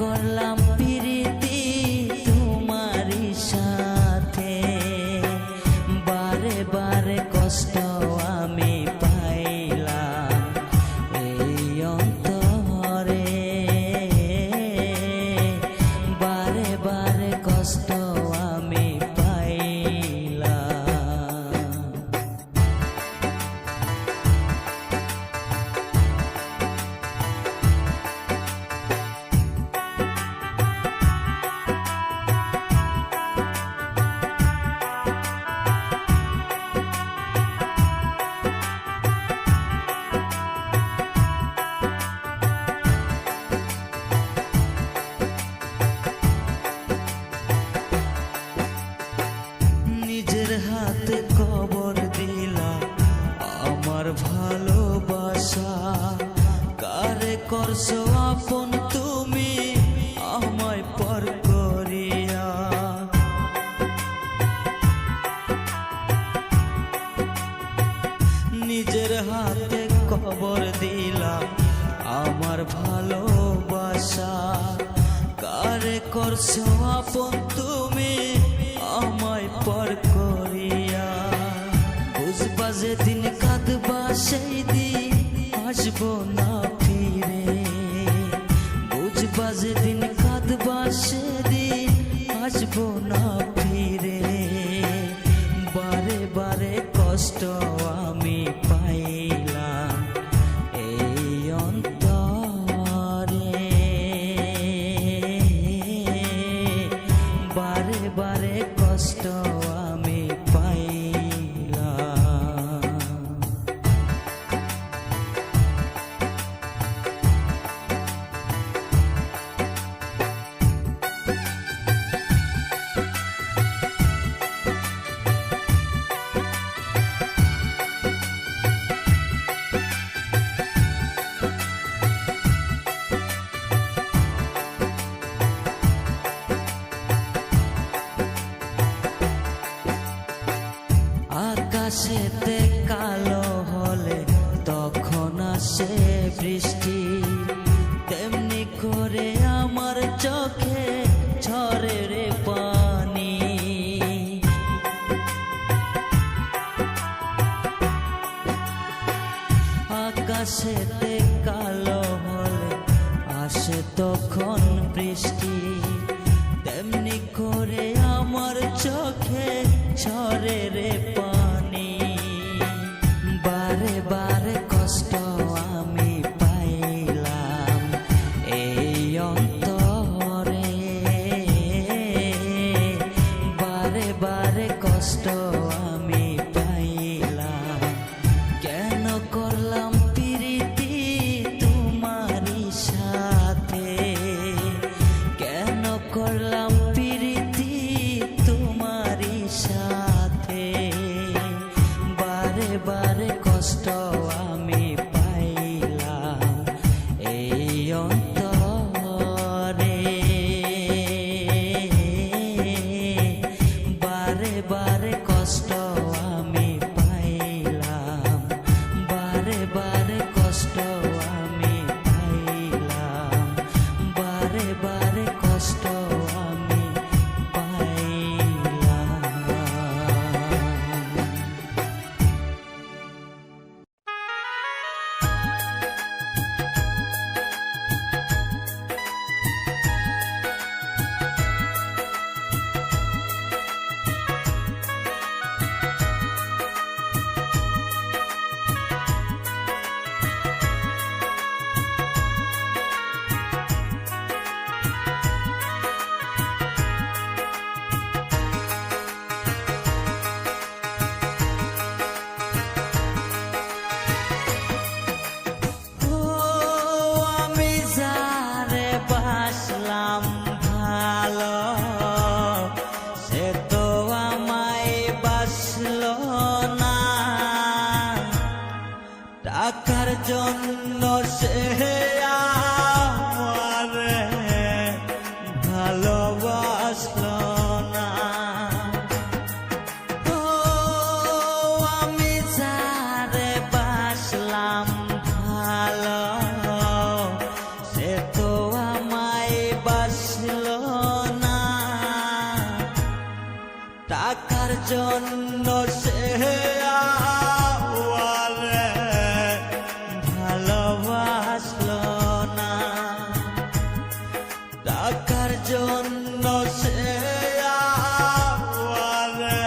করলাম প্রীতি তোমারই সাথে, বারে বারে কষ্ট আমি পাইলাম এই অন্তরে, বারে বারে কষ্ট আমি হাতে খবর দিলা আমার ভালোবাসা, কারে করছো আপন তুমি আমায় পর করিয়া। নিজের হাতে খবর দিলা আমার ভালোবাসা, কারে করছো আপন তুমি আমায় পর করিয়া। বুঝবা যেদিন কাঁদবা সেই দিন আসবো না ফিরে, বুঝবা যেদিন কাঁদবা সেদিন আসবো না ফিরে, বারে বারে কষ্ট আমি পাইলাম এই অন্তরে, বারে বারে কষ্ট আমি পাইলাম। আকাশেতে কালো হলে তখন আসে বৃষ্টি, তেমনি করে আমার চোখে ঝরে রে পানি। আকাশেতে কালো হলে আসে তখন বৃষ্টি, তেমনি করে আমার চোখে ঝরে রে পানি, বারে বারে কষ্ট আমি পাইলাম এই অন্তরে, বারে বারে কষ্ট আমি পাইলাম। কেন করলাম প্রীতি তোমারই সাথে, কেন করলাম প্রীতি তোমারই সাথে, বারে বারে কষ্ট আমি পাইলাম এই অন্তরে, বারে বারে কষ্ট আমি পাইলাম, বারে বারে কষ্ট আমি পাইলাম, বারে বারে কষ্ট আমি পাইলাম। টাকার জন্য সে আমারে ভালোবাসলো না। ও আমি যারে বাসলাম ভালো, সে তো আমায় জন্য সে আমারে ভালোবাসলো না, টাকার জন্য সে আমারে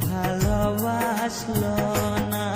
ভালোবাসলো না।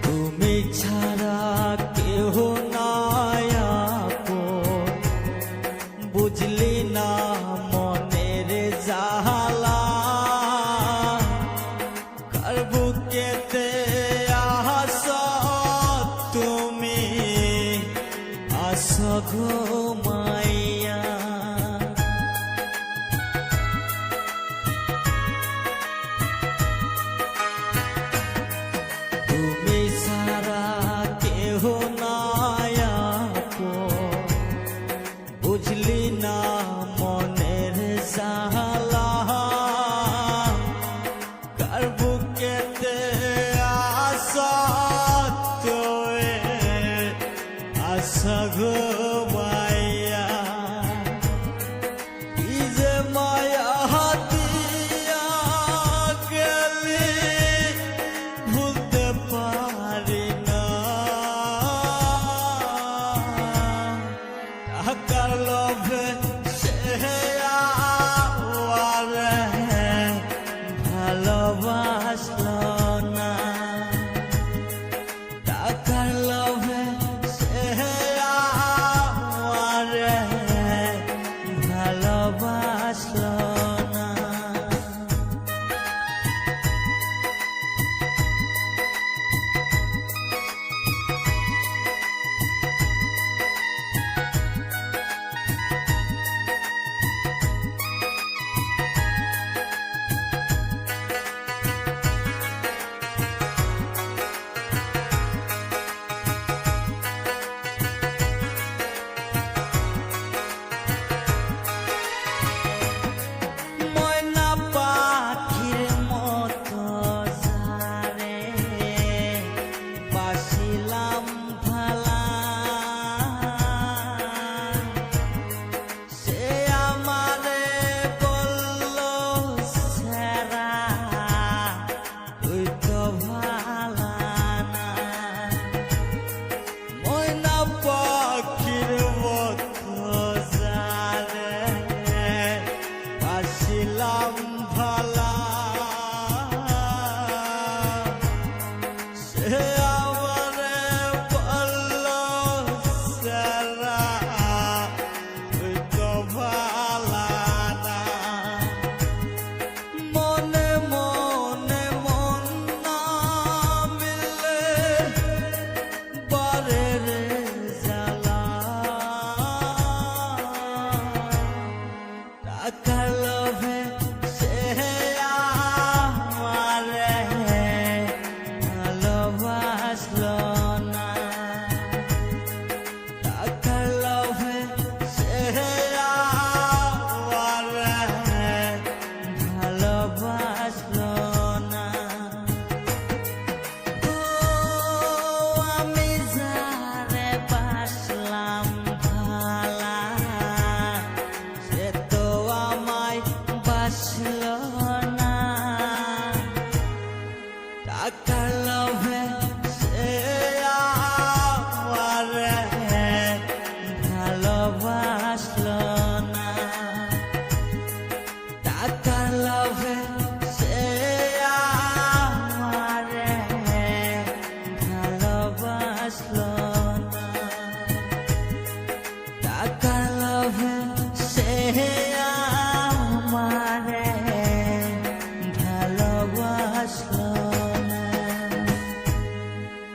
তুমি ছাড়া কেহ নাই আপন, বুঝলি না মনের জালা, কার বুকেতে আস তুমি আস ঘুমাইয়া। তুমি সারা কেহ নাই আপন, বুঝলি না মনের জালা, কার বুকেতে আস তুই আস গো